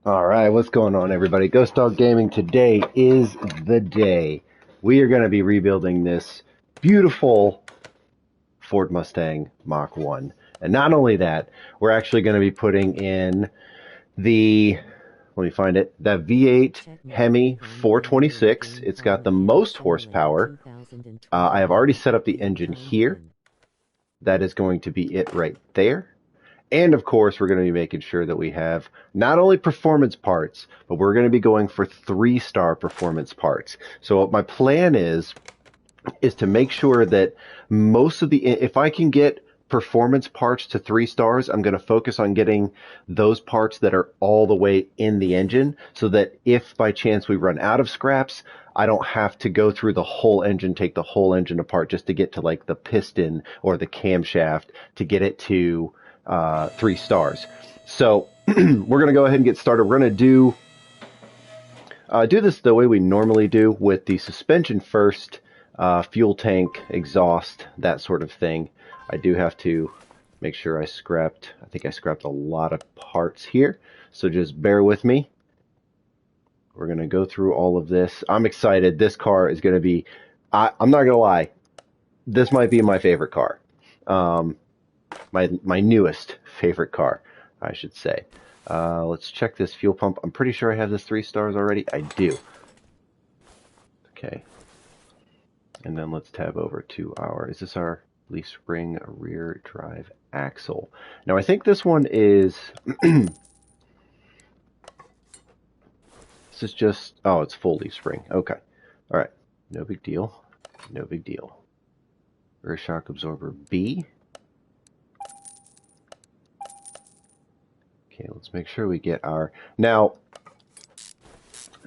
All right, what's going on, everybody? Ghost Dog Gaming. Today is the day. We are going to be rebuilding this beautiful Ford Mustang Mach 1. And not only that, we're actually going to be putting in the, let me find it, that V8 Hemi 426. It's got the most horsepower. I have already set up the engine here. That is going to be it right there. And of course, we're going to be making sure that we have not only performance parts, but we're going to be going for 3-star performance parts. So what my plan is to make sure that most of the, if I can get performance parts to 3 stars, I'm going to focus on getting those parts that are all the way in the engine, so that if by chance we run out of scraps, I don't have to go through the whole engine, take the whole engine apart just to get to like the piston or the camshaft to get it to 3 stars. So we're going to go ahead and get started. We're going to do this the way we normally do, with the suspension first, fuel tank, exhaust, that sort of thing. I do have to make sure I think I scrapped a lot of parts here, so just bear with me. We're going to go through all of this. I'm excited. This car is going to be, I'm not going to lie, this might be my favorite car. My newest favorite car, I should say. Let's check this fuel pump. I'm pretty sure I have this 3 stars already. I do. Okay. And then let's tab over to is this our leaf spring rear drive axle? Now I think this one is, this is just, oh, it's full leaf spring. Okay. All right. No big deal. No big deal. Rear shock absorber B. Okay, let's make sure we get our... Now,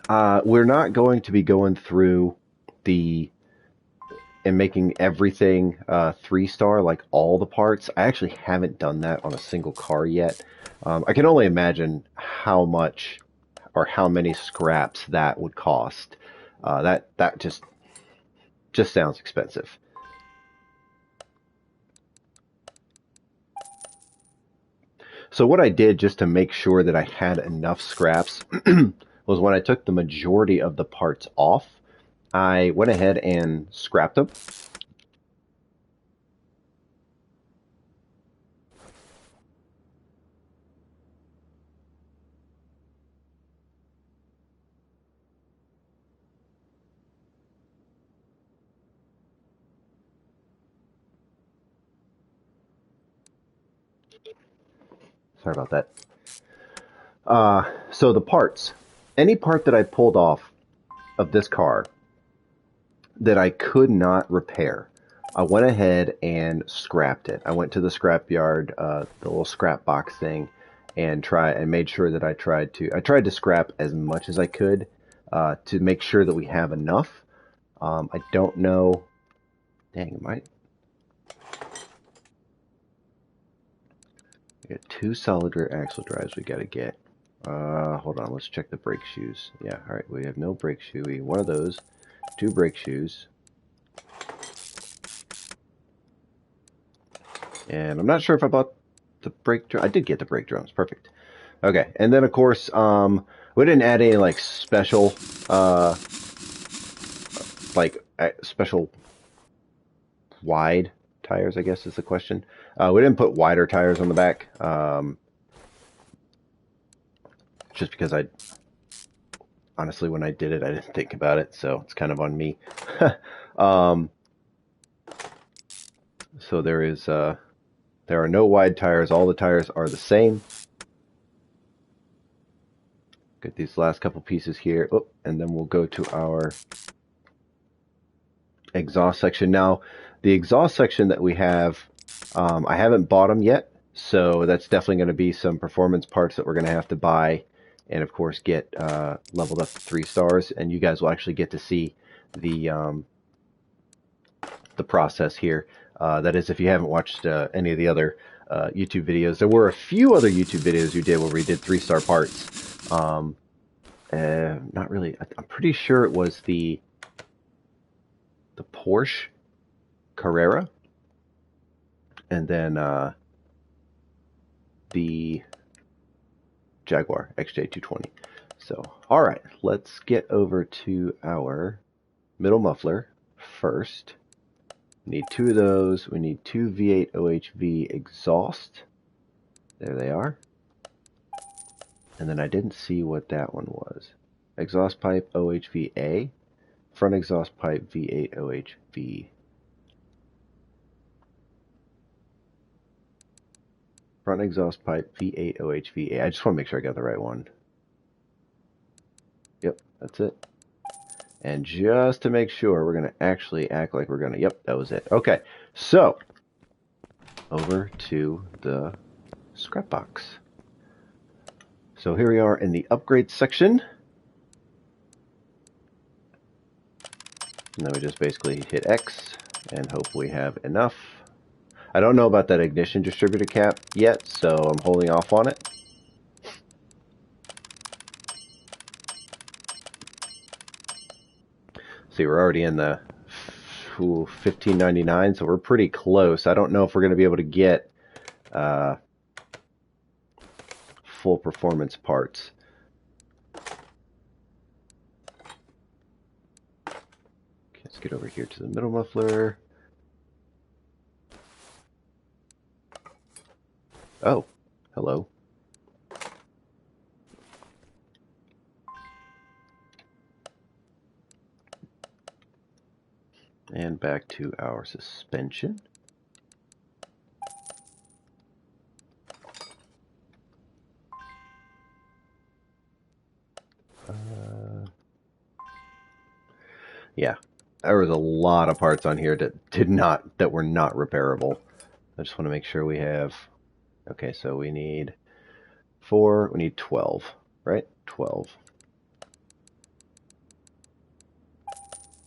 we're not going to be going through and making everything 3-star, like all the parts. I actually haven't done that on a single car yet. I can only imagine how much or how many scraps that would cost. That just sounds expensive. So what I did, just to make sure that I had enough scraps, was when I took the majority of the parts off, I went ahead and scrapped them. Sorry about that. So the parts, any part that I pulled off of this car that I could not repair, I went ahead and scrapped it. I went to the scrap yard, the little scrap box thing, and made sure that I tried to scrap as much as I could to make sure that we have enough. I don't know. Dang, we got 2 solid rear axle drives we gotta get. Hold on, let's check the brake shoes. Yeah, alright, we have no brake shoe. We have one of those, 2 brake shoes. And I'm not sure if I bought the brake drum. I did get the brake drums. Perfect. Okay, and then of course, we didn't add any like special, special wide tires, I guess is the question. We didn't put wider tires on the back, just because honestly, when I did it, I didn't think about it, so it's kind of on me. So there are no wide tires. All the tires are the same. Get these last couple pieces here. Oh, and then we'll go to our exhaust section. Now, the exhaust section that we have, I haven't bought them yet, so that's definitely going to be some performance parts that we're going to have to buy, and of course get leveled up to 3 stars. And you guys will actually get to see the process here. That is, if you haven't watched any of the other YouTube videos. There were a few other YouTube videos we did where we did 3-star parts. Not really. I'm pretty sure it was the Porsche Carrera, and then the Jaguar XJ220. So, all right, let's get over to our middle muffler first. We need 2 of those. We need 2 V8 OHV exhaust. There they are. And then I didn't see what that one was. Exhaust pipe OHVA. Front exhaust pipe V8 OHV. Front exhaust pipe V8 OHVA. I just want to make sure I got the right one. Yep, that's it. And just to make sure, we're going to actually act like we're going to... Yep, that was it. Okay, so over to the scrap box. So here we are in the upgrade section. And then we just basically hit X and hope we have enough. I don't know about that ignition distributor cap yet, so I'm holding off on it. See, we're already in the $15.99, so we're pretty close. I don't know if we're going to be able to get full performance parts. Okay, let's get over here to the middle muffler. Oh, hello. And back to our suspension. Yeah, there was a lot of parts on here that were not repairable. I just want to make sure we have... Okay, so we need 4, we need 12, right? 12.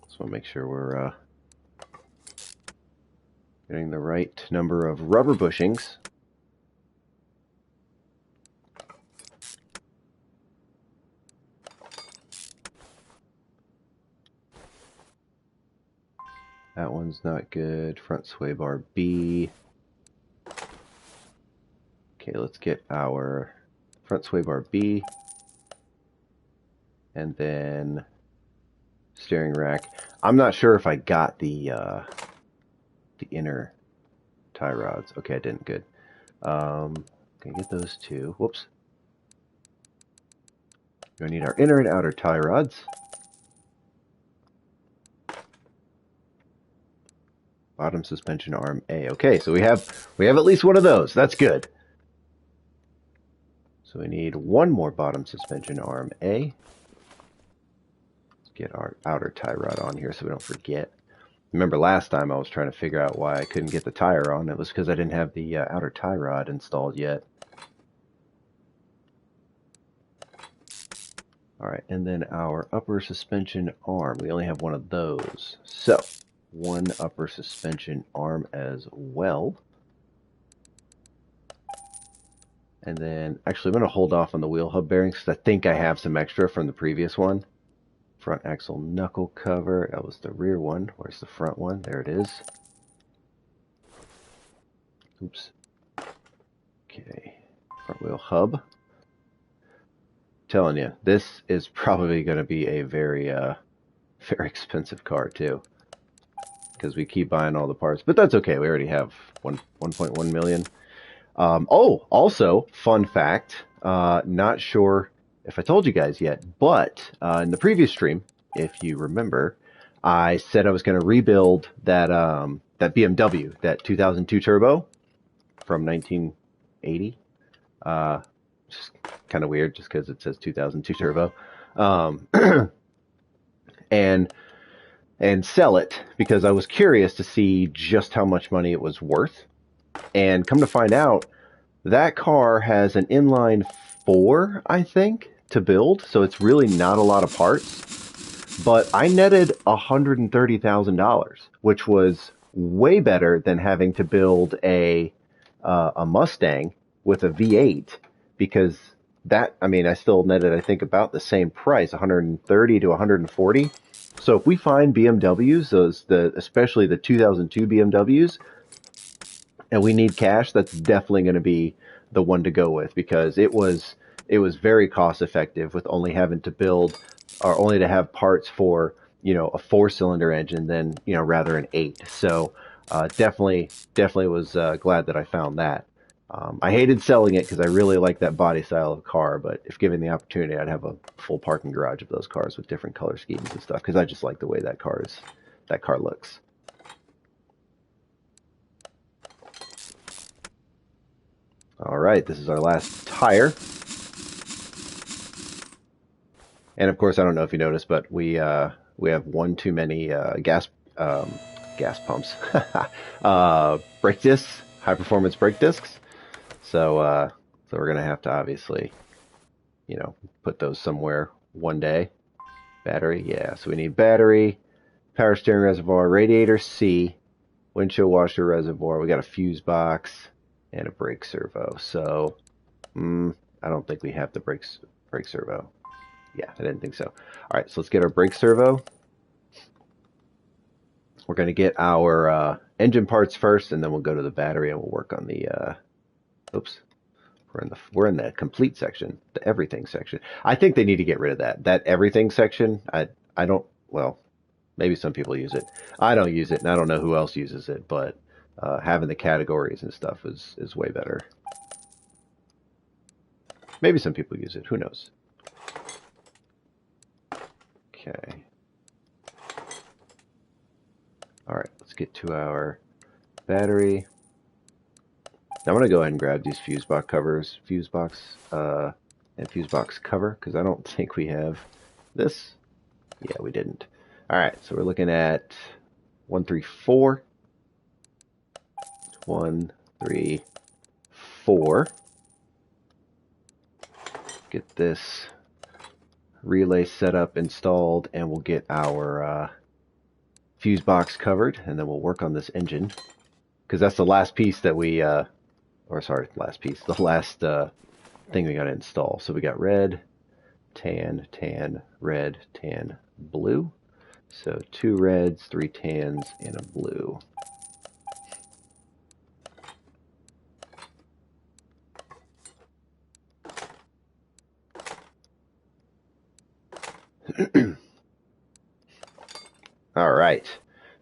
Just want to make sure we're getting the right number of rubber bushings. That one's not good. Front sway bar B. Okay, let's get our front sway bar B. And then steering rack. I'm not sure if I got the inner tie rods. Okay, I didn't. Good. Okay, get those 2. Whoops. We're gonna need our inner and outer tie rods. Bottom suspension arm A. Okay, so we have at least one of those. That's good. So we need one more bottom suspension arm A. Let's get our outer tie rod on here so we don't forget. Remember last time I was trying to figure out why I couldn't get the tire on. It was because I didn't have the outer tie rod installed yet. Alright, and then our upper suspension arm. We only have one of those. So, one upper suspension arm as well. And then, actually, I'm going to hold off on the wheel hub bearings because I think I have some extra from the previous one. Front axle knuckle cover. That was the rear one. Where's the front one? There it is. Oops. Okay. Front wheel hub. Telling you, this is probably going to be a very, very expensive car too. Because we keep buying all the parts. But that's okay. We already have 1.1 million. Oh, also, fun fact, not sure if I told you guys yet, but in the previous stream, if you remember, I said I was going to rebuild that that BMW, that 2002 Turbo from 1980. Just kind of weird just because it says 2002 Turbo. And sell it because I was curious to see just how much money it was worth. And come to find out, that car has an inline 4, I think, to build. So it's really not a lot of parts. But I netted $130,000, which was way better than having to build a Mustang with a V8. Because that, I mean, I still netted, I think, about the same price, 130 to 140. So if we find BMWs, especially the 2002 BMWs, and we need cash, that's definitely going to be the one to go with because it was it was very cost effective with only having to build or only to have parts for, you know, a 4-cylinder engine than, you know, rather an 8. So definitely was glad that I found that. I hated selling it because I really like that body style of car, but if given the opportunity, I'd have a full parking garage of those cars with different color schemes and stuff because I just like the way that car looks. All right, this is our last tire. And of course, I don't know if you noticed, but we have one too many gas pumps, brake discs, high performance brake discs. So we're gonna have to obviously, you know, put those somewhere one day. Battery, yeah. So we need battery, power steering reservoir, radiator C, windshield washer reservoir. We got a fuse box and a brake servo. So I don't think we have the brake servo. Yeah, I didn't think so. All right, so let's get our brake servo. We're going to get our engine parts first, and then we'll go to the battery and we'll work on the. Oops, we're in the complete section, the everything section. I think they need to get rid of that everything section. I don't. Well, maybe some people use it. I don't use it, and I don't know who else uses it. But having the categories and stuff is way better. Maybe some people use it. Who knows? Okay. All right, let's get to our battery. Now I'm gonna go ahead and grab these fuse box covers, and fuse box cover, because I don't think we have this. Yeah, we didn't. All right, so we're looking at 1, 3, 4. 1, 3, 4. Get this relay set up, installed, and we'll get our fuse box covered, and then we'll work on this engine, because that's the last piece that we, the last thing we got to install. So we got red, tan, tan, red, tan, blue. So 2 reds, 3 tans, and a blue. All right,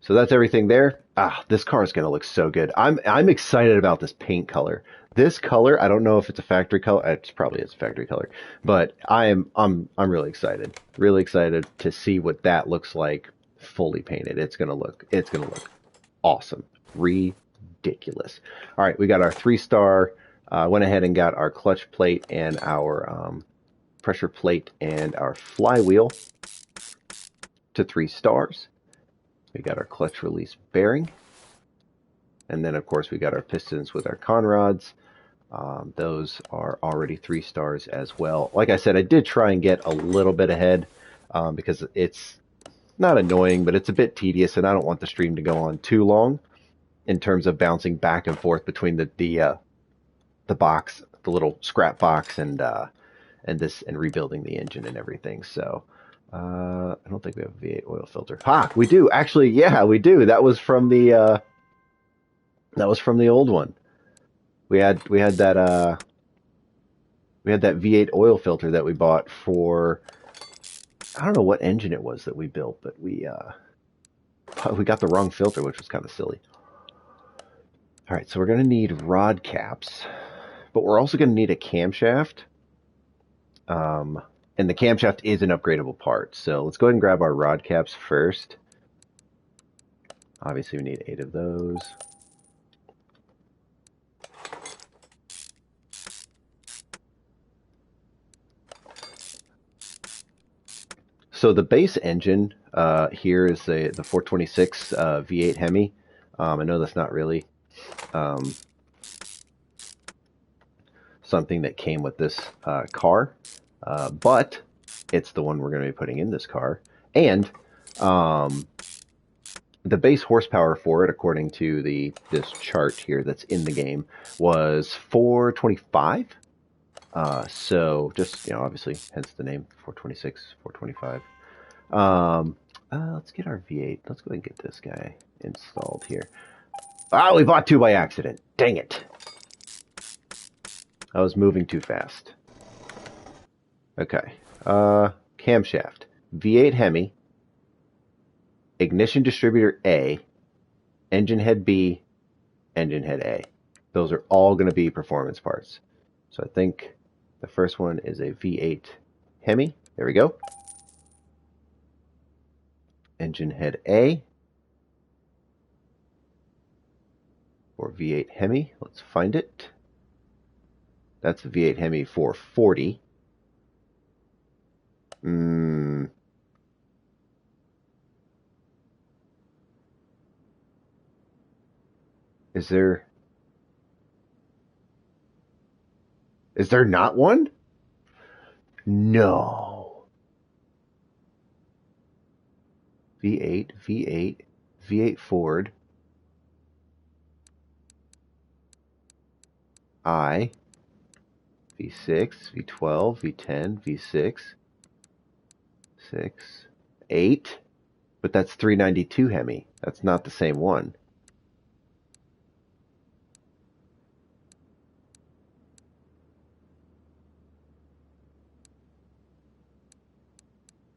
so that's everything there. This car is going to look so good. I'm excited about this paint color. This color, I don't know if it's a factory color. It's probably a factory color, but I'm really excited. Really excited to see what that looks like fully painted. It's gonna look awesome. Ridiculous. All right, we got our 3-star. Went ahead and got our clutch plate and our pressure plate and our flywheel to 3 stars. We got our clutch release bearing. And then, of course, we got our pistons with our conrods. Those are already 3 stars as well. Like I said, I did try and get a little bit ahead because it's not annoying, but it's a bit tedious, and I don't want the stream to go on too long in terms of bouncing back and forth between the box, the little scrap box, and rebuilding the engine and everything. So I don't think we have a V8 oil filter. We do actually. Yeah, we do. That was from the old one. We had that V8 oil filter that we bought for, I don't know what engine it was that we built, but we got the wrong filter, which was kind of silly. All right, so we're going to need rod caps, but we're also going to need a camshaft. And the camshaft is an upgradable part. So let's go ahead and grab our rod caps first. Obviously, we need 8 of those. So the base engine here is the 426 V8 Hemi. I know that's not really something that came with this car, but it's the one we're going to be putting in this car. And the base horsepower for it, according to this chart here that's in the game, was 425. So just, you know, obviously, hence the name, 426, 425. Let's get our V8. Let's go ahead and get this guy installed here. We bought 2 by accident. Dang it. I was moving too fast. Okay. Camshaft. V8 Hemi. Ignition distributor A. Engine head B. Engine head A. Those are all going to be performance parts. So I think the first one is a V8 Hemi. There we go. Engine head A. Or V8 Hemi. Let's find it. That's the V8 Hemi 440. Is there not one? No. V8, V8, V8 Ford. I. V6, V12, V10, V6. 6, 8. But that's 392 Hemi. That's not the same one.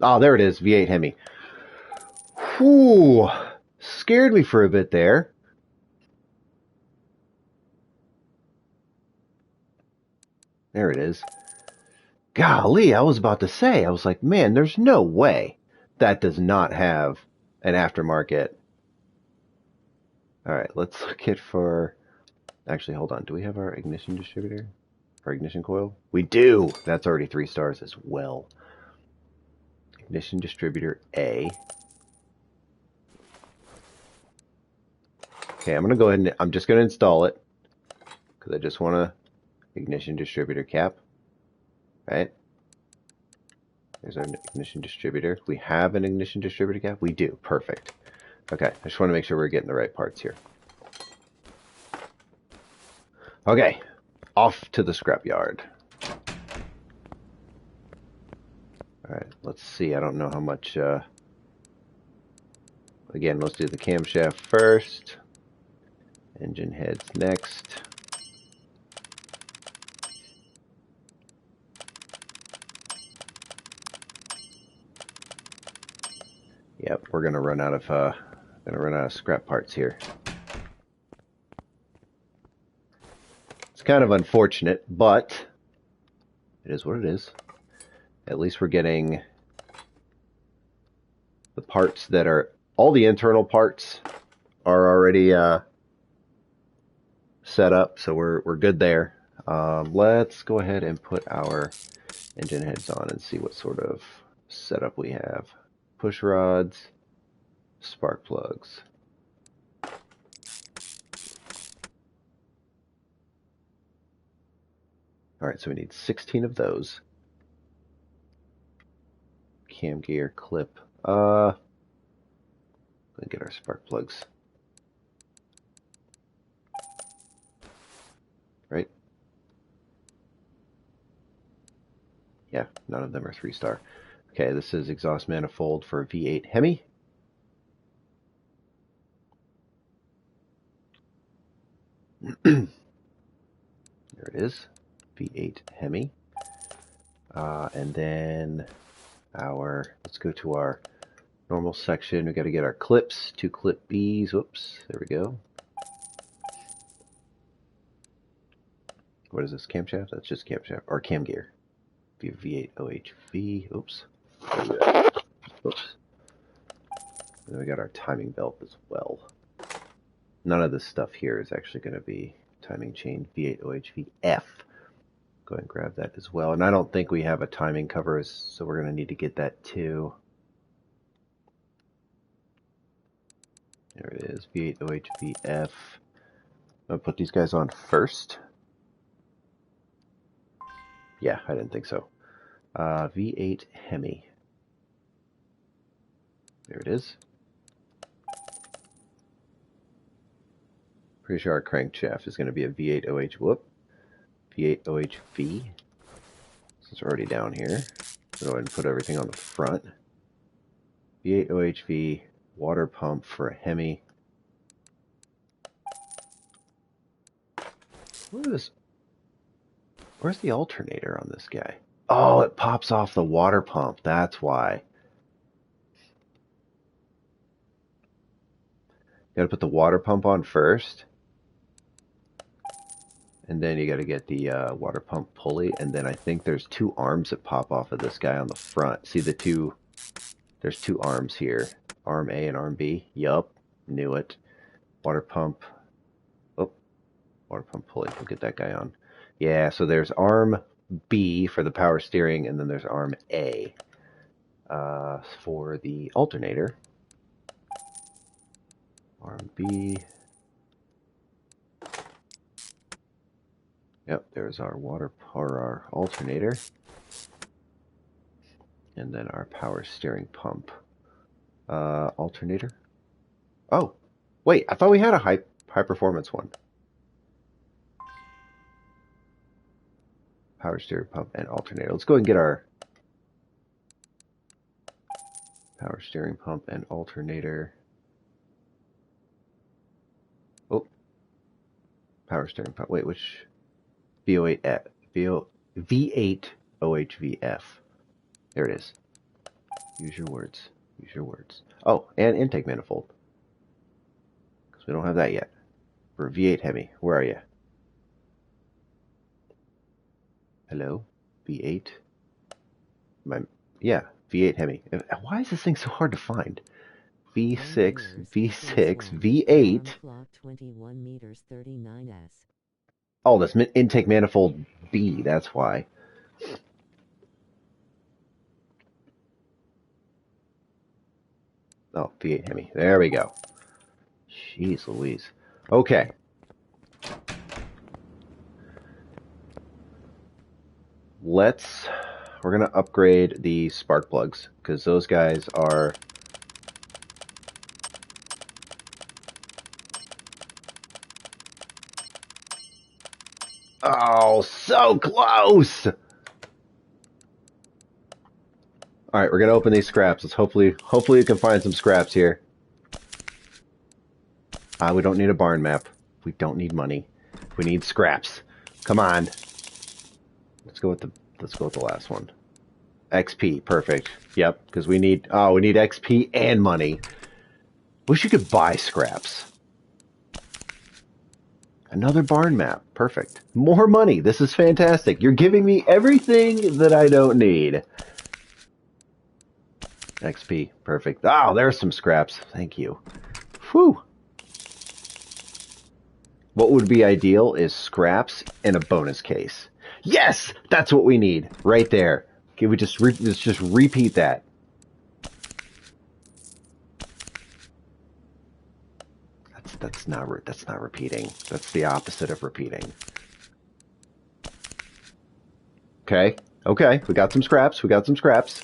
Oh, there it is, V8 Hemi. Whew, scared me for a bit there. There it is. Golly, I was about to say, I was like, man, there's no way that does not have an aftermarket. All right, let's look at for, actually, hold on. Do we have our ignition distributor? Our ignition coil? We do. That's already 3 stars as well. Ignition distributor A. Okay, I'm going to go ahead and I'm just going to install it because I just want a ignition distributor cap. Right? There's our ignition distributor. We have an ignition distributor cap? We do. Perfect. Okay, I just want to make sure we're getting the right parts here. Okay, off to the scrapyard. Alright, let's see. I don't know how much... Again, let's do the camshaft first. Engine heads next. Yep, we're gonna run out of scrap parts here. It's kind of unfortunate, but it is what it is. At least we're getting the parts that are all the internal parts are already set up, so we're good there. Let's go ahead and put our engine heads on and see what sort of setup we have. Push rods, spark plugs. Alright, so we need 16 of those. Cam gear, clip. Let's get our spark plugs. Right? Yeah, none of them are 3-star. Okay, this is exhaust manifold for V8 Hemi. There it is, V8 Hemi. And then let's go to our normal section. We got to get our clips, 2 clip Bs. Whoops, there we go. What is this, camshaft? That's just camshaft, or cam gear. V8 OHV. Oops. Oops. And then we got our timing belt as well. None of this stuff here is actually going to be timing chain. V8 OHV F. Go ahead and grab that as well. And I don't think we have a timing cover, so we're going to need to get that too. There it is, V8 OHV F. I'm going to put these guys on first. Yeah, I didn't think so. V8 Hemi. There it is. Pretty sure our crankshaft is going to be a V8 V8 OHV. So it's already down here. So go ahead and put everything on the front. V8 OHV, water pump for a Hemi. Where's the alternator on this guy? Oh, it pops off the water pump. That's why. Got to put the water pump on first. And then you got to get the water pump pulley. And then I think there's two arms that pop off of this guy on the front. See the two? There's two arms here. Arm A and arm B. Yup. Knew it. Water pump. Oh, water pump pulley. We'll get that guy on. Yeah, so there's arm B for the power steering, and then there's arm A for the alternator. Arm B. Yep, there's our our alternator. And then our power steering pump. Alternator. Oh, wait, I thought we had a high performance one. Power steering pump and alternator. Let's go ahead and get our power steering pump and alternator. Oh, power steering pump. Wait, which V08 V8 OHVF. There it is. Use your words. Use your words. Oh, and intake manifold. Because we don't have that yet. For V8 Hemi. Where are you? Hello? V8? Yeah, V8 Hemi. Why is this thing so hard to find? V6, V6, V8. 21 meters 39s. Oh, that's intake manifold B, that's why. Oh, V8 Hemi. There we go. Jeez Louise. Okay. We're going to upgrade the spark plugs, because those guys are... Oh, so close! Alright, we're going to open these scraps. Let's hopefully we can find some scraps here. We don't need a barn map. We don't need money. We need scraps. Come on. Let's go with the last one. XP, perfect. Yep, because we need XP and money. Wish you could buy scraps. Another barn map. Perfect. More money. This is fantastic. You're giving me everything that I don't need. XP. Perfect. Oh, there's some scraps. Thank you. Whew. What would be ideal is scraps and a bonus case. Yes! That's what we need. Right there. Can we just repeat that? That's not repeating. That's the opposite of repeating. Okay. Okay. We got some scraps. We got some scraps.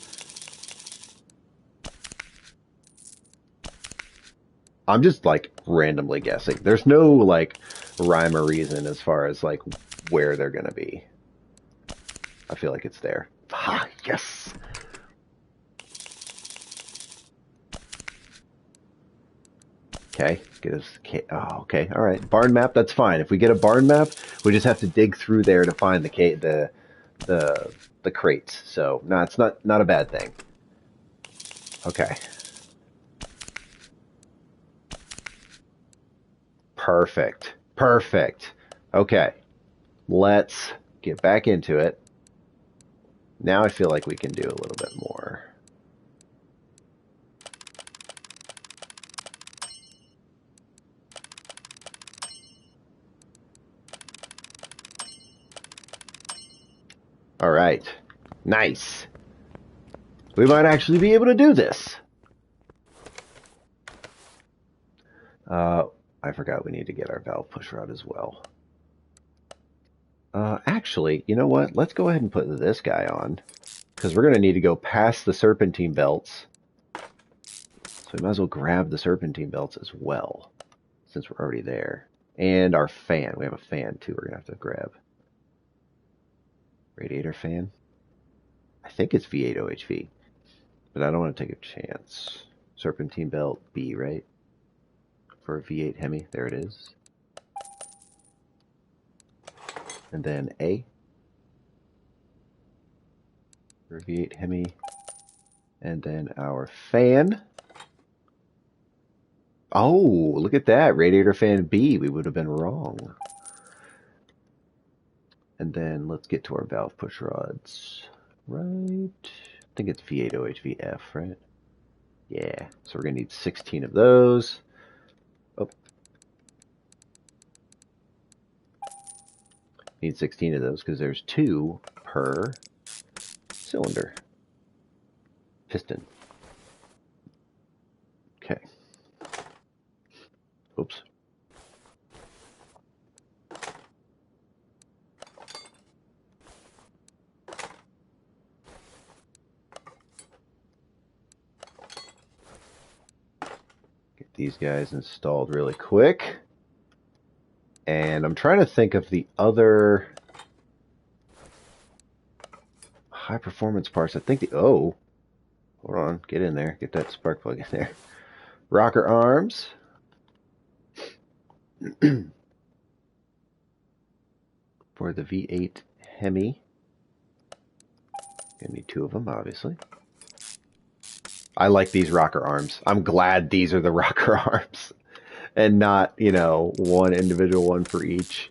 I'm just like randomly guessing. There's no like rhyme or reason as far as like where they're gonna be. I feel like it's there. Ah, yes. Okay, get us. Oh, okay, all right. Barn map. That's fine. If we get a barn map, we just have to dig through there to find the crates. So no, it's not a bad thing. Okay. Perfect. Perfect. Okay. Let's get back into it. Now I feel like we can do a little bit more. All right. Nice. We might actually be able to do this. I forgot we need to get our valve push rod as well. Actually, you know what? Let's go ahead and put this guy on, because we're going to need to go past the serpentine belts. So we might as well grab the serpentine belts as well, since we're already there. And our fan. We have a fan, too, we're going to have to grab. Radiator fan. I think it's V8 OHV, but I don't want to take a chance. Serpentine belt B, right? For a V8 Hemi. There it is. And then A. for V8 Hemi. And then our fan. Oh, look at that. Radiator fan B. We would have been wrong. And then let's get to our valve push rods. Right. I think it's V8 OHVF, right? Yeah. So we're going to need 16 of those. Oh. Need 16 of those because there's 2 per cylinder. Piston. Okay. Oops. Get these guys installed really quick. And I'm trying to think of the other high performance parts. I think hold on, get in there. Get that spark plug in there. Rocker arms. For the V8 Hemi. Gonna need 2 of them, obviously. I like these rocker arms. I'm glad these are the rocker arms. And not, one individual one for each.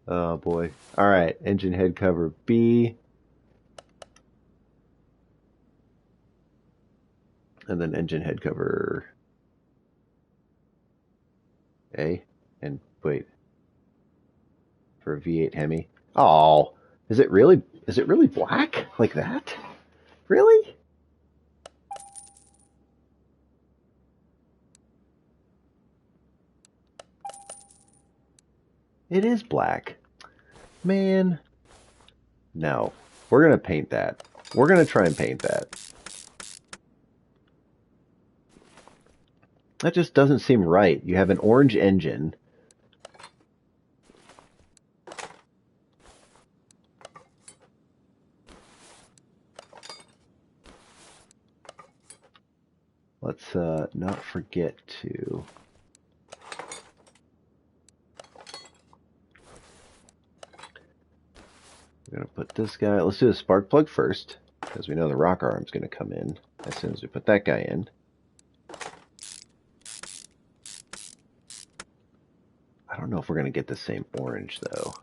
Oh boy. Alright, engine head cover B. And then engine head cover A. And wait. For a V8 Hemi. Oh, is it really black like that? Really? It is black. Man. No. We're going to paint that. We're going to try and paint that. That just doesn't seem right. You have an orange engine. Let's not forget to... We're going to put this guy... Let's do the spark plug first, because we know the rocker arm's going to come in as soon as we put that guy in. I don't know if we're going to get the same orange, though.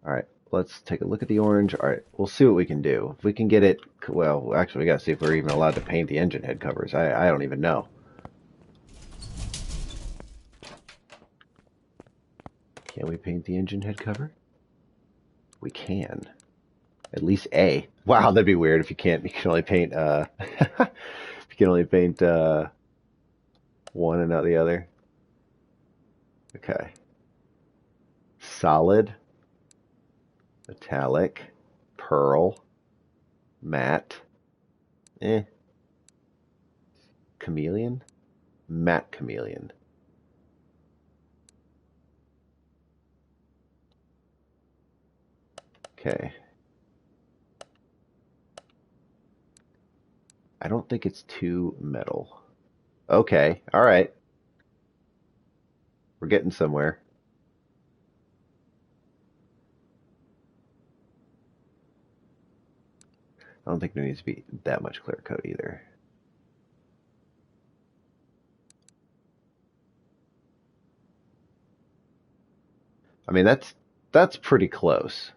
Alright, let's take a look at the orange. Alright, we'll see what we can do. If we can get it... Well, actually, we got to see if we're even allowed to paint the engine head covers. I don't even know. Can we paint the engine head cover? We can. At least A. Wow, that'd be weird if you can't. You can only paint. You can only paint one and not the other. Okay. Solid, metallic, pearl, matte. Chameleon, matte chameleon. Okay. I don't think it's too metal. Okay, alright. We're getting somewhere. I don't think there needs to be that much clear coat either. I mean, that's pretty close.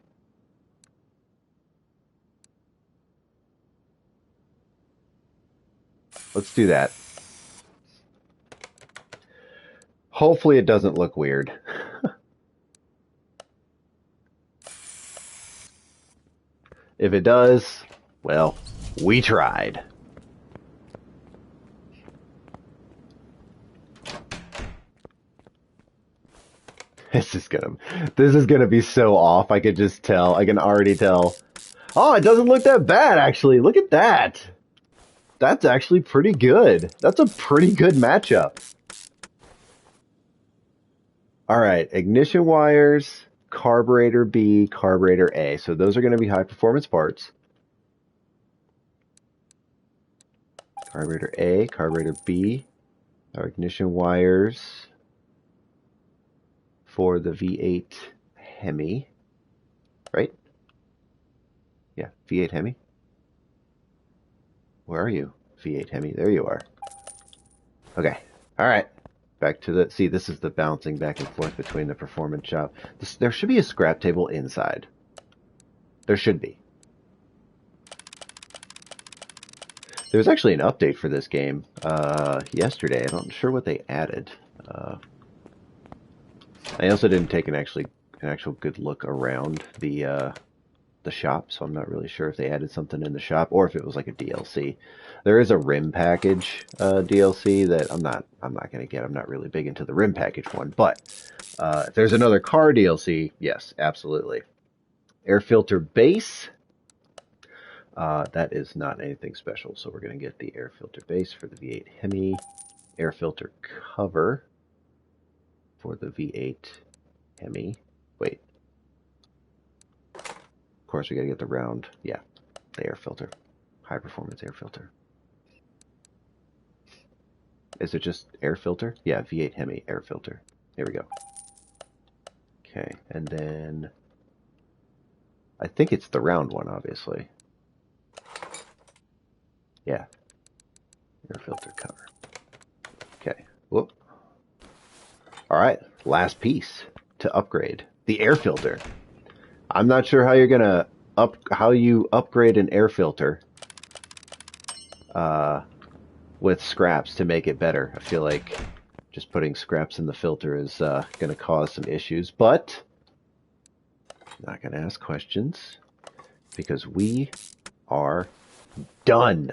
Let's do that. Hopefully it doesn't look weird. If it does, well, we tried. This is gonna be so off. I could just tell. I can already tell. Oh, it doesn't look that bad, actually. Look at that. That's actually pretty good. That's a pretty good matchup. All right, ignition wires, carburetor B, carburetor A. So those are going to be high performance parts. Carburetor A, carburetor B, our ignition wires for the V8 Hemi, right? Yeah, V8 Hemi. Where are you? V8 Hemi. There you are. Okay. All right. Back to the... See, this is the bouncing back and forth between the performance shop. There should be a scrap table inside. There should be. There was actually an update for this game yesterday. I'm not sure what they added. I also didn't take an actual good look around the shop, so I'm not really sure if they added something in the shop or if it was like a DLC. There is a rim package DLC that I'm not going to get. I'm not really big into the rim package one, but if there's another car DLC, yes, absolutely. Air filter base. That is not anything special, so we're going to get the air filter base for the V8 Hemi, air filter cover for the V8 Hemi. Wait. Of course, we got to get the round, yeah, the air filter, high performance air filter. Is it just air filter? Yeah, V8 Hemi air filter. There we go. Okay, and then I think it's the round one, obviously. Yeah, air filter cover. Okay, whoop. All right, last piece to upgrade the air filter. I'm not sure how you're gonna upgrade an air filter with scraps to make it better. I feel like just putting scraps in the filter is going to cause some issues, but I'm not going to ask questions because we are done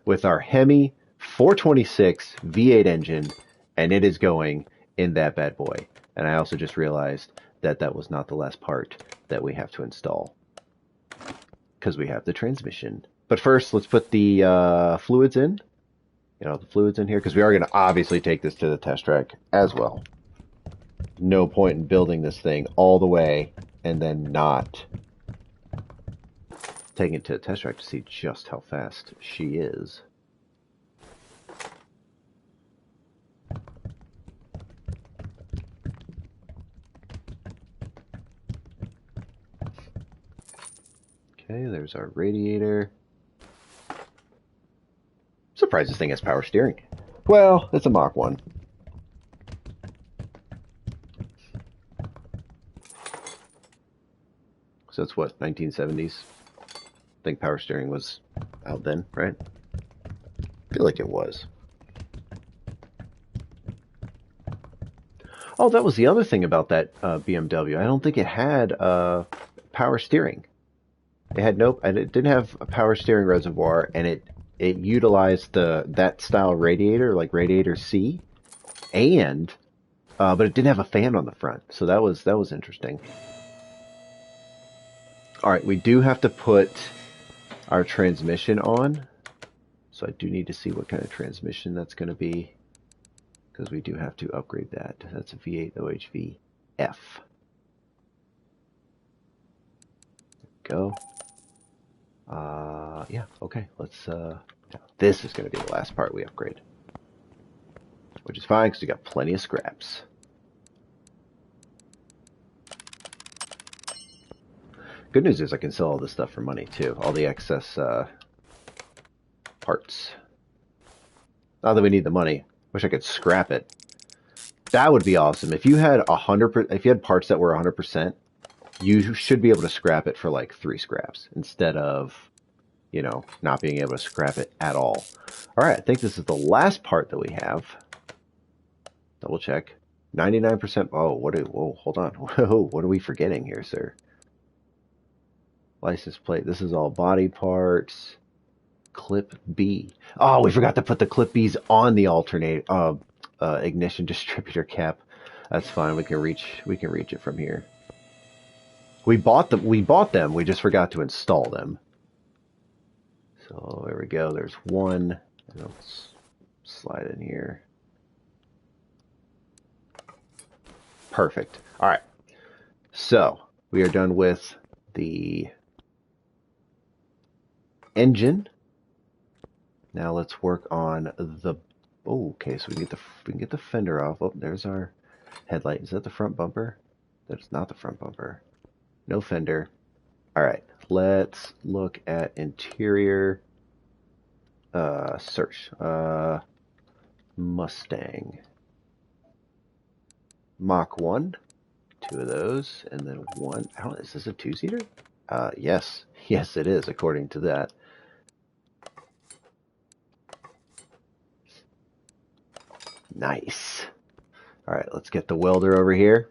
with our Hemi 426 V8 engine, and it is going in that bad boy. And I also just realized that that was not the last part that we have to install because we have the transmission. But first, let's put the fluids in. The fluids in here, because we are going to obviously take this to the test track as well. No point in building this thing all the way and then not taking it to the test track to see just how fast she is. Okay, there's our radiator. Surprised this thing has power steering. Well, it's a Mach 1. So it's what, 1970s? I think power steering was out then, right? I feel like it was. Oh, that was the other thing about that BMW. I don't think it had power steering. It had and it didn't have a power steering reservoir, and it utilized that style radiator, like radiator C, and but it didn't have a fan on the front, so that was interesting. All right, we do have to put our transmission on, so I do need to see what kind of transmission that's going to be, because we do have to upgrade that. That's a V8 OHV F. Go. Yeah, okay, let's, this is going to be the last part we upgrade. Which is fine, because we got plenty of scraps. Good news is I can sell all this stuff for money, too. All the excess, parts. Not that we need the money. Wish I could scrap it. That would be awesome. If you had 100%, if you had parts that were 100%, you should be able to scrap it for like 3 scraps instead of, not being able to scrap it at all. All right, I think this is the last part that we have. Double check. 99%. Oh, whoa, hold on. Whoa, what are we forgetting here, sir? License plate. This is all body parts. Clip B. Oh, we forgot to put the clip Bs on the ignition distributor cap. That's fine. We can reach it from here. We bought them. We just forgot to install them. So there we go. There's one. Let's slide in here. Perfect. All right. So we are done with the engine. Now let's work on the. Oh, okay. So we can get the fender off. Oh, there's our headlight. Is that the front bumper? That's not the front bumper. No fender. All right. let's look at interior. Search. Mustang. Mach 1. 2 of those. And then one. Is this a 2-seater? Yes. Yes, it is, according to that. Nice. All right, let's get the welder over here.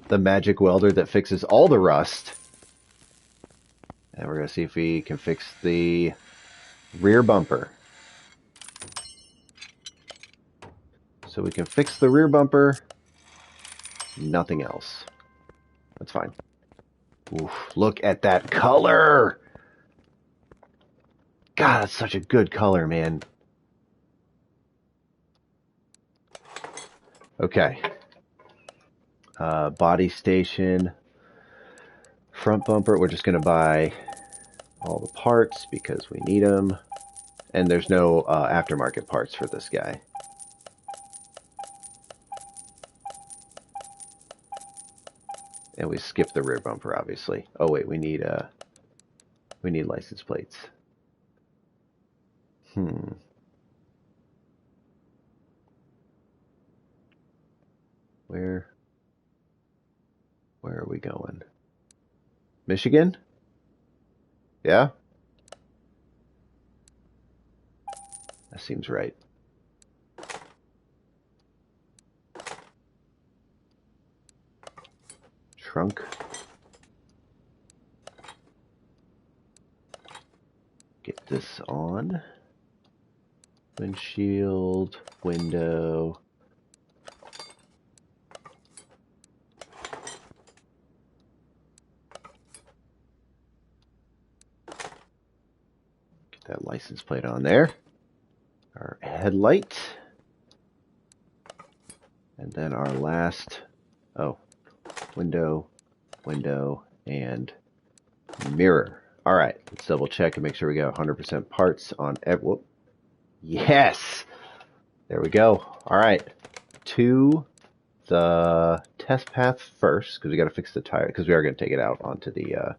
The magic welder that fixes all the rust. And we're going to see if we can fix the rear bumper. So we can fix the rear bumper. Nothing else. That's fine. Oof, look at that color. God, that's such a good color, man. Okay. Body station. Front bumper. We're just going to buy all the parts because we need them. And there's no aftermarket parts for this guy. And we skip the rear bumper, obviously. Oh wait, we need license plates. Where are we going? Michigan? Yeah? That seems right. Trunk. Get this on. Windshield, window. Get that license plate on there. Our headlight. And then our last, window, and mirror. All right, let's double check and make sure we got 100% parts on whoop. Yes! There we go. All right, to the test path first, because we got to fix the tire, because we are going to take it out onto the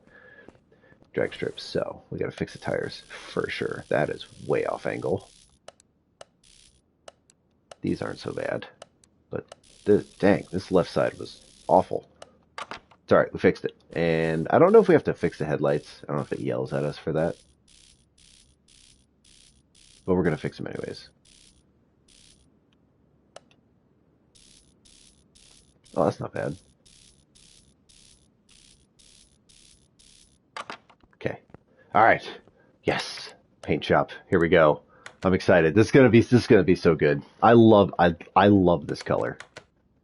drag strips, so we got to fix the tires for sure. That is way off angle. These aren't so bad, but this left side was awful. It's alright, we fixed it. And I don't know if we have to fix the headlights. I don't know if it yells at us for that. But we're going to fix them anyways. Oh, that's not bad. Okay. Alright. Yes. Paint shop. Here we go. I'm excited. This is gonna be so good. I love this color.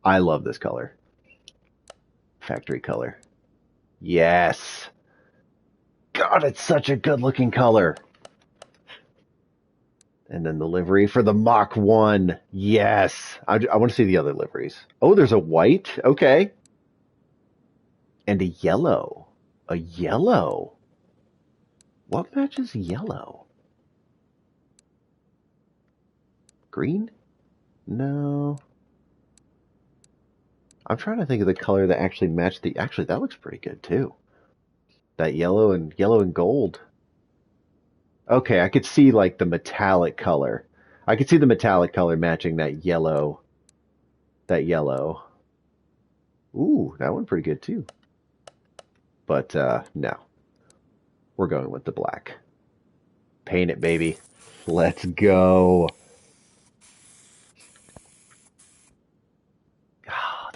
I love this color. Factory color. Yes. God, it's such a good looking color. And then the livery for the Mach 1. Yes. I want to see the other liveries. Oh, there's a white. Okay. And a yellow. A yellow. What matches yellow? Green? No. I'm trying to think of the color that actually matched the... Actually, that looks pretty good, too. That yellow and gold. Okay, I could see, like, the metallic color. I could see the metallic color matching that yellow. That yellow. Ooh, that one pretty good, too. But, no. We're going with the black. Paint it, baby. Let's go.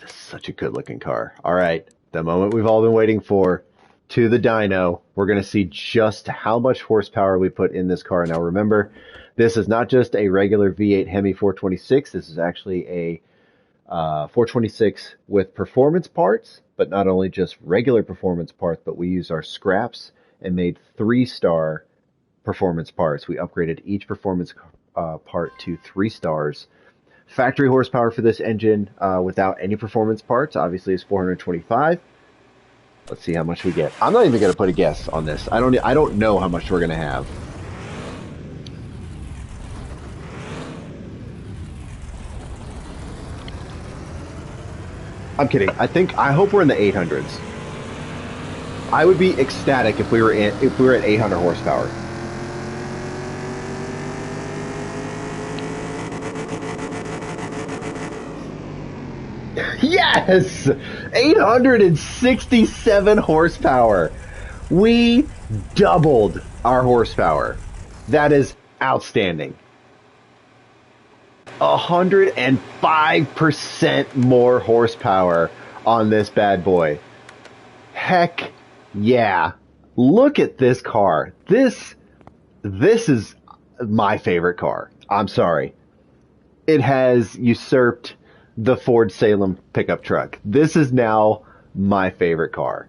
This is such a good looking car. All right, the moment we've all been waiting for, to the dyno. We're going to see just how much horsepower we put in this car. Now remember, this is not just a regular V8 Hemi 426. This is actually a 426 with performance parts, but not only just regular performance parts, but we used our scraps and made 3-star performance parts. We upgraded each performance part to 3 stars. Factory horsepower for this engine without any performance parts obviously is 425. Let's see how much we get. I'm not even going to put a guess on this. I don't know how much we're going to have. I'm kidding. I hope we're in the 800s. I would be ecstatic if we were at 800 horsepower. Yes! 867 horsepower. We doubled our horsepower. That is outstanding. 105% more horsepower on this bad boy. Heck yeah. Look at this car. This is my favorite car. I'm sorry. It has usurped the Ford Salem pickup truck. This is now my favorite car.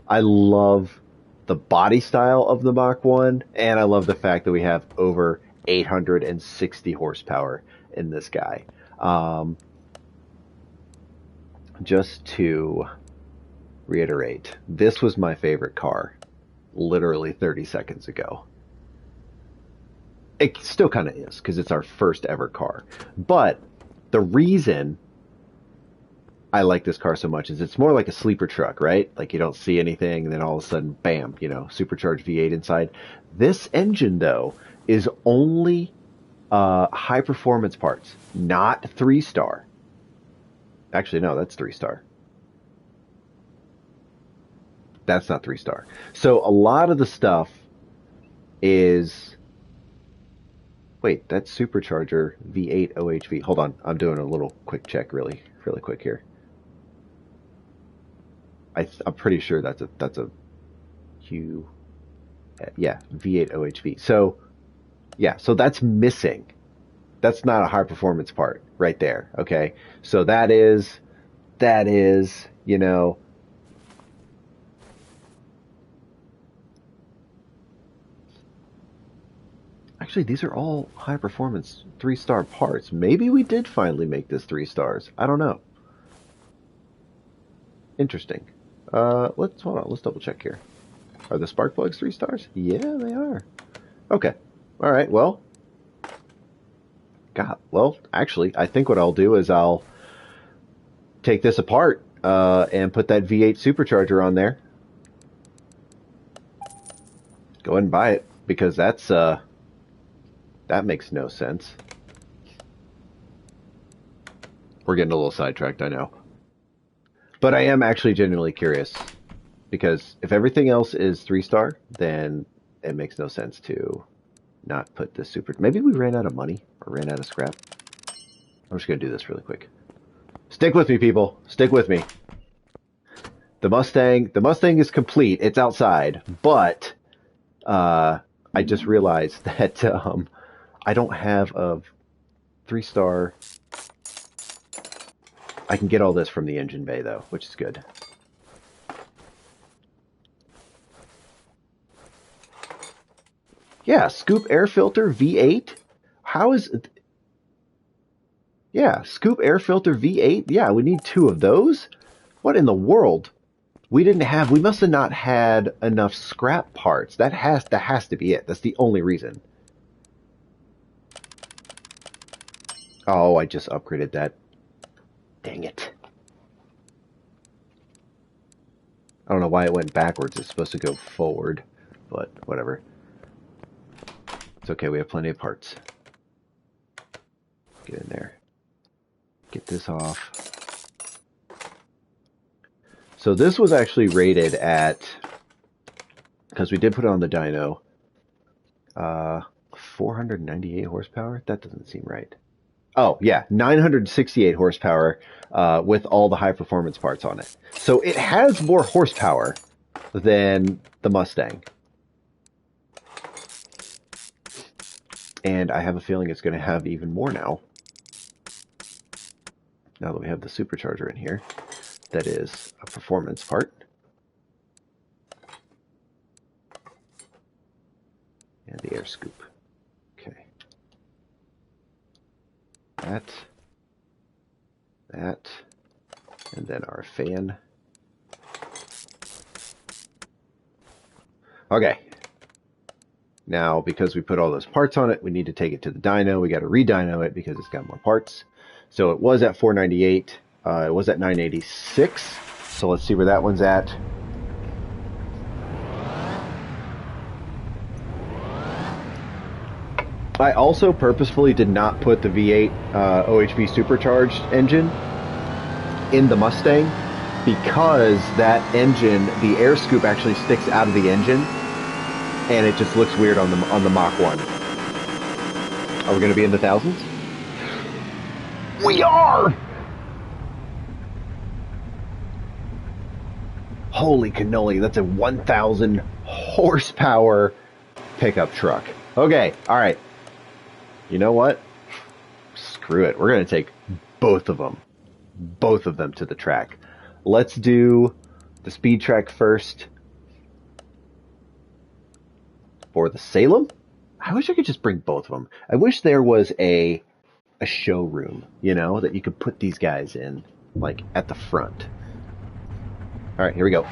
I love the body style of the Mach 1, and I love the fact that we have over 860 horsepower in this guy. Just to reiterate, this was my favorite car literally 30 seconds ago. It still kind of is, because it's our first ever car. But the reason I like this car so much is it's more like a sleeper truck, right? Like you don't see anything, and then all of a sudden, bam, supercharged V8 inside. This engine, though, is only high performance parts, not 3-star. Actually, no, that's 3-star. That's not 3-star. So a lot of the stuff is... Wait, that's supercharger V8 OHV. Hold on, I'm doing a little quick check really quick here. I'm pretty sure that's a Q... Yeah, V8 OHV. So, yeah, so that's missing. That's not a high performance part right there, okay? So that is, Actually, these are all high performance 3-star parts. Maybe we did finally make this 3 stars. I don't know. Interesting. Hold on. Let's double check here. Are the spark plugs 3 stars? Yeah, they are. Okay. All right. Well. Actually, I think what I'll do is I'll take this apart and put that V8 supercharger on there. Go ahead and buy it, because that's that makes no sense. We're getting a little sidetracked, I know. But I am actually genuinely curious, because if everything else is 3-star, then it makes no sense to not put this super... Maybe we ran out of money or ran out of scrap. I'm just going to do this really quick. Stick with me, people. Stick with me. The Mustang is complete. It's outside, but I just realized that I don't have a 3-star. I can get all this from the engine bay, though, which is good. Yeah, scoop air filter V8. How is it? Yeah, scoop air filter V8. Yeah, we need 2 of those. What in the world? We must have not had enough scrap parts. That has to be it. That's the only reason. Oh, I just upgraded that. Dang it. I don't know why it went backwards. It's supposed to go forward, but whatever. It's okay, we have plenty of parts. Get in there. Get this off. So this was actually rated at, because we did put it on the dyno, 498 horsepower? That doesn't seem right. Oh, yeah, 968 horsepower with all the high performance parts on it. So it has more horsepower than the Mustang. And I have a feeling it's going to have even more now. Now that we have the supercharger in here, that is a performance part. And the air scoop. Okay. That, and then our fan. Okay. Now, because we put all those parts on it, we need to take it to the dyno. We got to re-dyno it because it's got more parts. So it was at 498. It was at 986. So let's see where that one's at. I also purposefully did not put the V8 OHV supercharged engine in the Mustang because that engine, the air scoop actually sticks out of the engine, and it just looks weird on the Mach 1. Are we going to be in the thousands? We are! Holy cannoli, that's a 1,000 horsepower pickup truck. Okay, all right. You know what? Screw it. We're going to take both of them to the track. Let's do the speed track first for the Salem. I wish I could just bring both of them. I wish there was a showroom, you know, that you could put these guys in, like at the front. All right, here we go.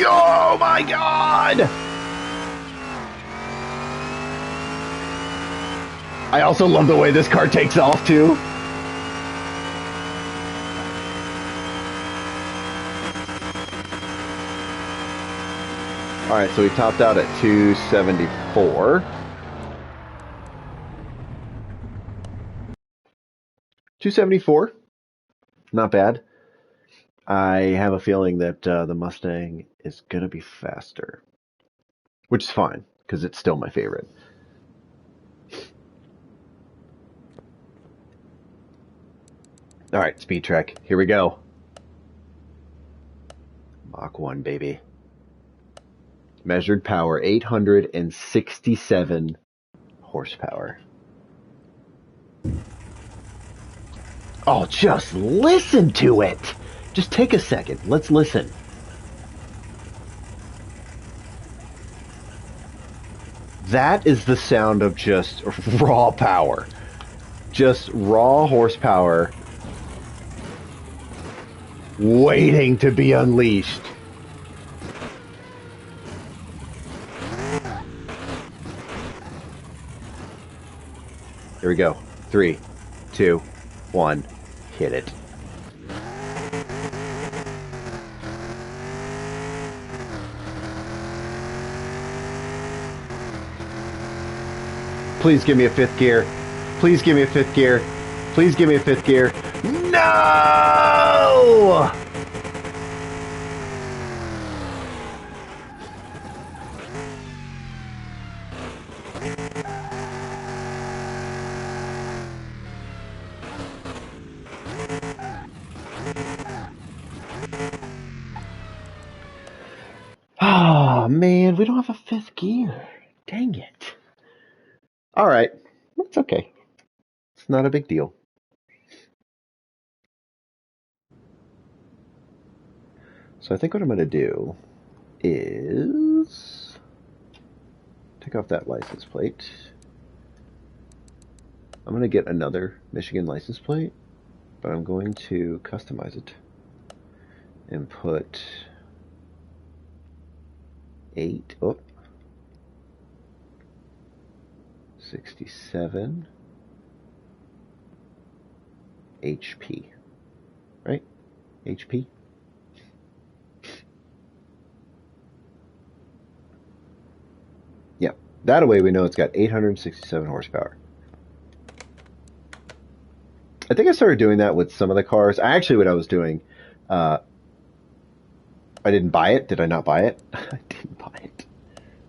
Oh my God! I also love the way this car takes off too. All right, so we topped out at 274. 274. Not bad. I have a feeling that the Mustang is going to be faster, which is fine because it's still my favorite. All right, speed track. Here we go. Mach 1, baby. Measured power, 867 horsepower. Oh, just listen to it. Just take a second. Let's listen. That is the sound of just raw power. Just raw horsepower waiting to be unleashed. Here we go. 3, 2, 1. Hit it. Please give me a fifth gear. Please give me a fifth gear. Please give me a fifth gear. No! Oh, man, we don't have a fifth gear. Dang it. All right. That's okay. It's not a big deal. So I think what I'm going to do is take off that license plate. I'm going to get another Michigan license plate, but I'm going to customize it and put 67 HP, right? HP. Yeah, that way we know it's got 867 horsepower. I think I started doing that with some of the cars. Actually, what I was doing, I didn't buy it. Did I not buy it? I didn't buy it.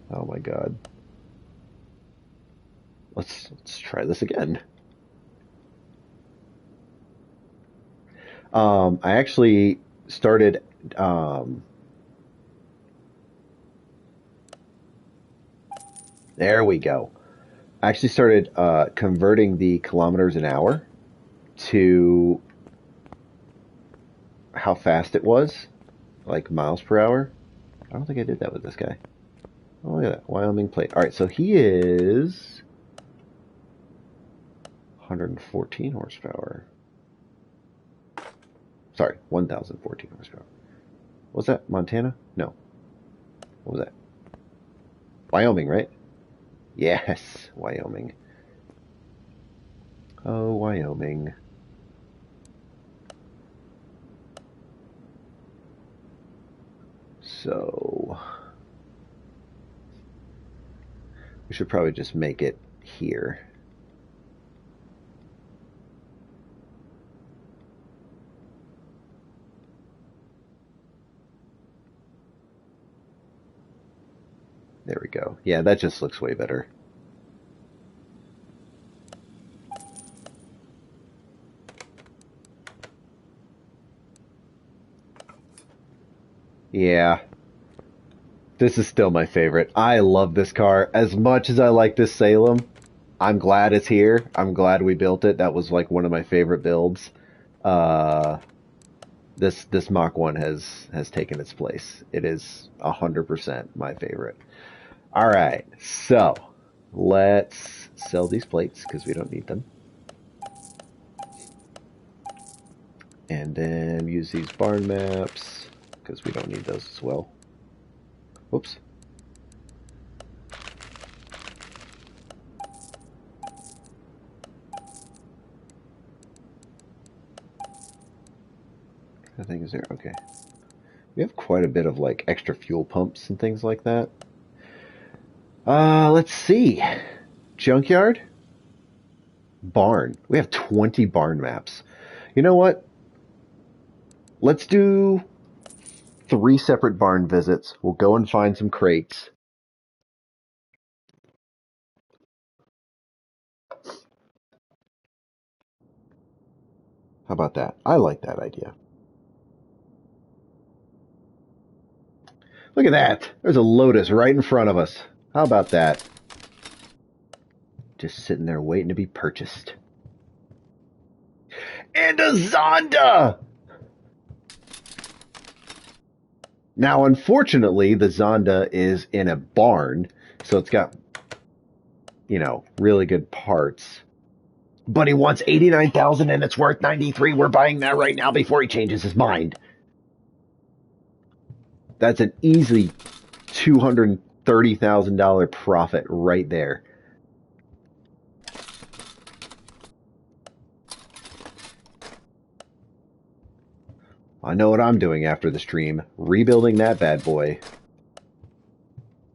Oh my God. Let's try this again. I actually started there we go. I actually started converting the kilometers an hour to how fast it was, like miles per hour. I don't think I did that with this guy. Oh, look at that. Wyoming plate. All right, so he is 114 horsepower. Sorry, 1,014 horsepower. What was that? Montana? No. What was that? Wyoming, right? Yes, Wyoming. Oh, Wyoming. So we should probably just make it here. There we go. Yeah, that just looks way better. Yeah. This is still my favorite. I love this car. As much as I like this Salem, I'm glad it's here. I'm glad we built it. That was like one of my favorite builds. Uh, this Mach 1 has taken its place. It is 100% my favorite. All right, so let's sell these plates because we don't need them. And then use these barn maps because we don't need those as well. Whoops. I think is there. Okay. We have quite a bit of like extra fuel pumps and things like that. Let's see. Junkyard? Barn. We have 20 barn maps. You know what? Let's do 3 separate barn visits. We'll go and find some crates. How about that? I like that idea. Look at that. There's a Lotus right in front of us. How about that? Just sitting there waiting to be purchased. And a Zonda! Now, unfortunately, the Zonda is in a barn, so it's got, you know, really good parts. But he wants 89,000 and it's worth 93. We're buying that right now before he changes his mind. That's an easy $230,000 profit right there. I know what I'm doing after the stream. Rebuilding that bad boy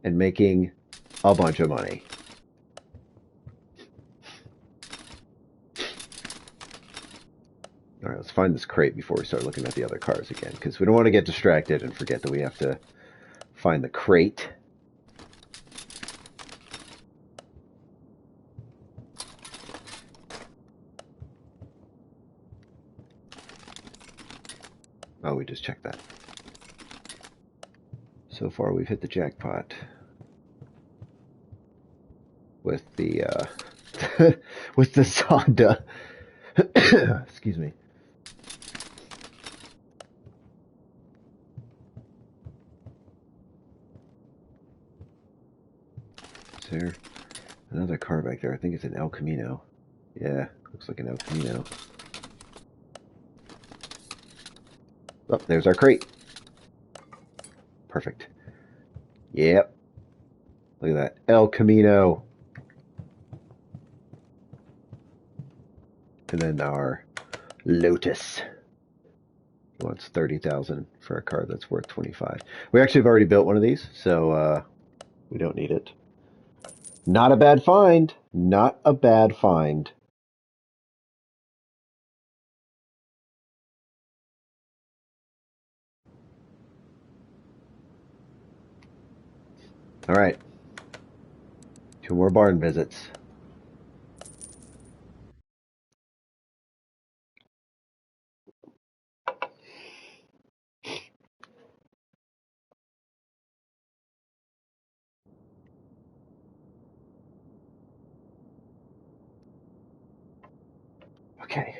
and making a bunch of money. All right, let's find this crate before we start looking at the other cars again, because we don't want to get distracted and forget that we have to find the crate. Oh, we just checked that. So far, we've hit the jackpot with the with the Zonda. Excuse me. Is there another car back there? I think it's an El Camino. Yeah, looks like an El Camino. Oh, there's our crate. Perfect. Yep. Look at that. El Camino. And then our Lotus. He wants 30,000 for a car that's worth 25. We actually have already built one of these, so we don't need it. Not a bad find. Not a bad find. All right. 2 more barn visits. Okay.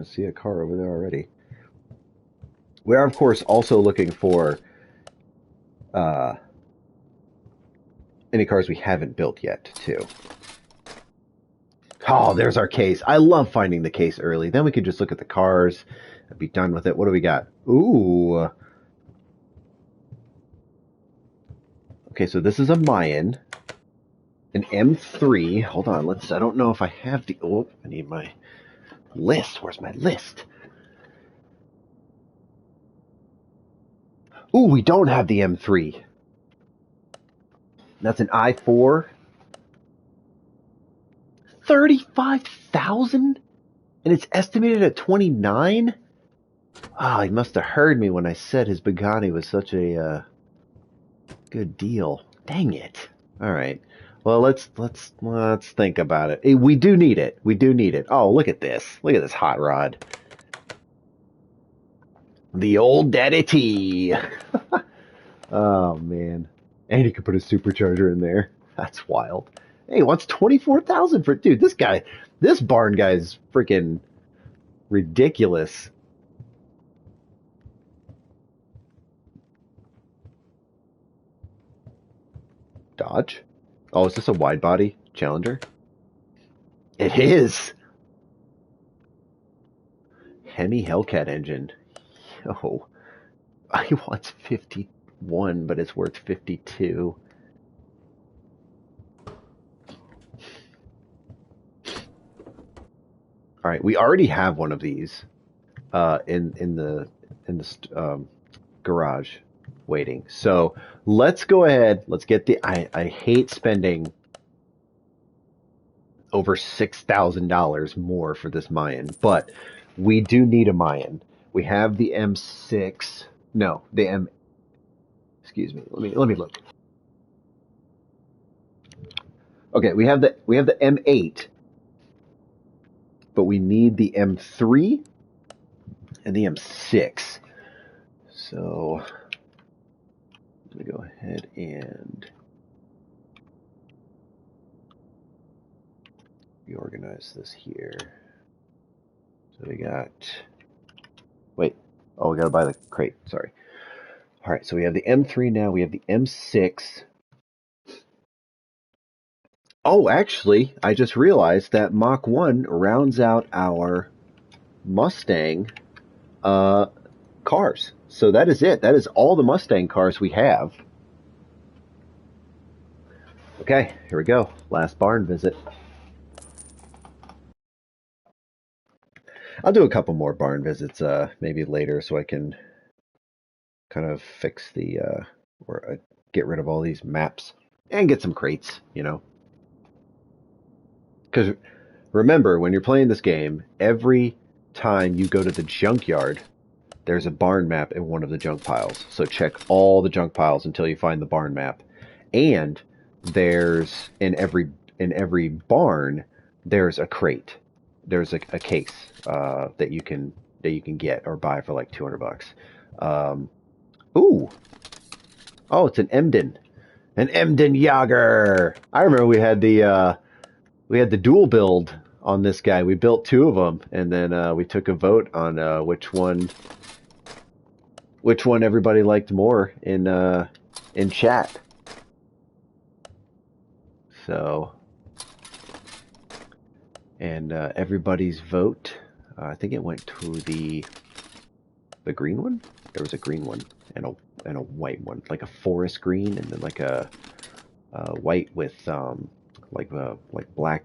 I see a car over there already. We are, of course, also looking for uh, any cars we haven't built yet, too. Oh, there's our case. I love finding the case early. Then we can just look at the cars and be done with it. What do we got? Ooh. Okay, so this is a Mayan. An M3. Hold on, I don't know if I have the... Oh, I need my list. Where's my list? Ooh, we don't have the M3. That's an i4. 35,000 and it's estimated at 29? Ah, he must have heard me when I said his Bugatti was such a good deal. Dang it. All right. Well, let's think about it. We do need it. We do need it. Oh, look at this. Look at this hot rod. The old Daddy T. Oh man. And he could put a supercharger in there. That's wild. Hey, he wants 24,000 for dude. This barn guy's freaking ridiculous. Dodge? Oh, is this a wide body Challenger? It is. Hemi Hellcat engine. Yo, he wants 51, but it's worth 52. All right, we already have one of these in the garage waiting. So let's go ahead. Let's get the. I hate spending over $6,000 more for this Mayan, but we do need a Mayan. We have the M6. No, the M. Excuse me. Let me look. Okay, we have the M8, but we need the M3 and the M6. So let me go ahead and reorganize this here. So we got. Wait. Oh, we got to buy the crate. Sorry. All right. So we have the M3 now. We have the M6. Oh, actually, I just realized that Mach 1 rounds out our Mustang cars. So that is it. That is all the Mustang cars we have. Okay, here we go. Last barn visit. I'll do a couple more barn visits maybe later so I can kind of fix the or get rid of all these maps and get some crates, you know. Because remember, when you're playing this game, every time you go to the junkyard, there's a barn map in one of the junk piles. So check all the junk piles until you find the barn map. And there's in every barn there's a crate. There's a case that you can get or buy for like $200. Um, ooh, oh, it's an Emden Jager. I remember we had the dual build on this guy. We built two of them, and then we took a vote on which one everybody liked more in chat. So, and everybody's vote, I think it went to the green one. There was a green one and a white one, like a forest green, and then like a white with like black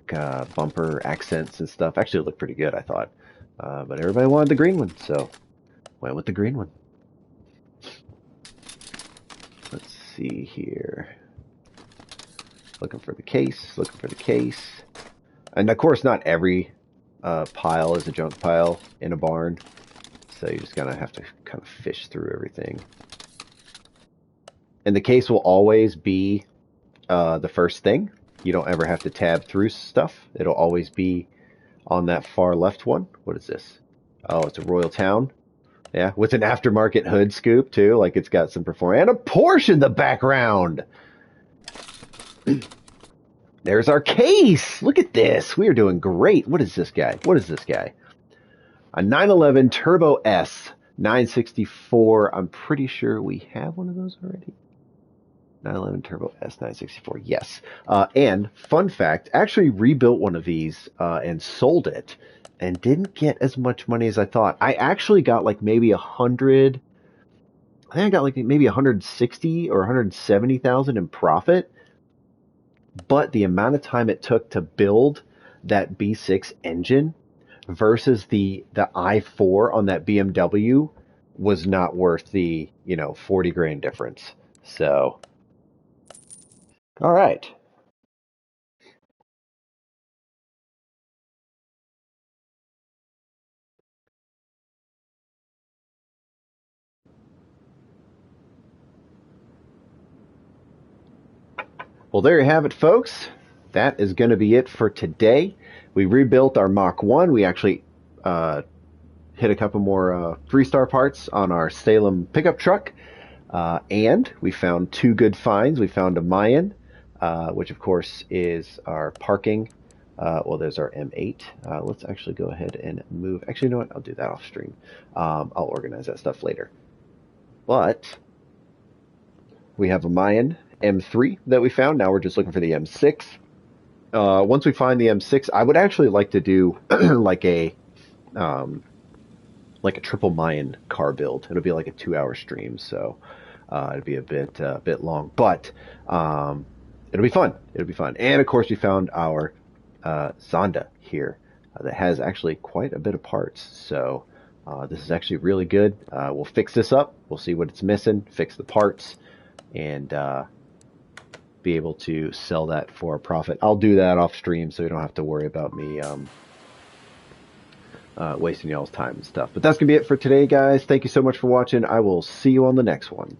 bumper accents and stuff. Actually, it looked pretty good, I thought. But everybody wanted the green one, so went with the green one. Let's see here. Looking for the case. Looking for the case. And of course, not every pile is a junk pile in a barn, so you just gotta have to kind of fish through everything. And the case will always be the first thing. You don't ever have to tab through stuff. It'll always be on that far left one. What is this? Oh, it's a Royal Town. Yeah, with an aftermarket hood scoop too. Like it's got some performance and a Porsche in the background. There's our case. Look at this. We are doing great. What is this guy? What is this guy? A 911 Turbo S 964. I'm pretty sure we have one of those already. 911 Turbo S 964. Yes. And fun fact, actually rebuilt one of these and sold it and didn't get as much money as I thought. I actually got like maybe 100. I think I got like maybe 160 or 170,000 in profit. But the amount of time it took to build that B6 engine versus the i4 on that BMW was not worth the 40 grand difference. So, all right. Well, there you have it, folks. That is going to be it for today. We rebuilt our Mach 1. We actually hit a couple more 3-star parts on our Salem pickup truck. And we found 2 good finds. We found a Mayan, which of course is our parking. Well, there's our M8. Let's actually go ahead and move. Actually, you know what? I'll do that off stream. I'll organize that stuff later. But we have a Mayan M3 that we found. Now we're just looking for the M6. Once we find the M6, I would actually like to do like a triple Mayan car build. It'll be like a 2-hour stream, so it'd be a bit long, but it'll be fun. It'll be fun. And of course, we found our Zonda here that has actually quite a bit of parts. So this is actually really good. We'll fix this up. We'll see what it's missing, fix the parts, and be able to sell that for a profit. I'll do that off stream, so you don't have to worry about me wasting y'all's time and stuff. But that's going to be it for today, guys. Thank you so much for watching. I will see you on the next one.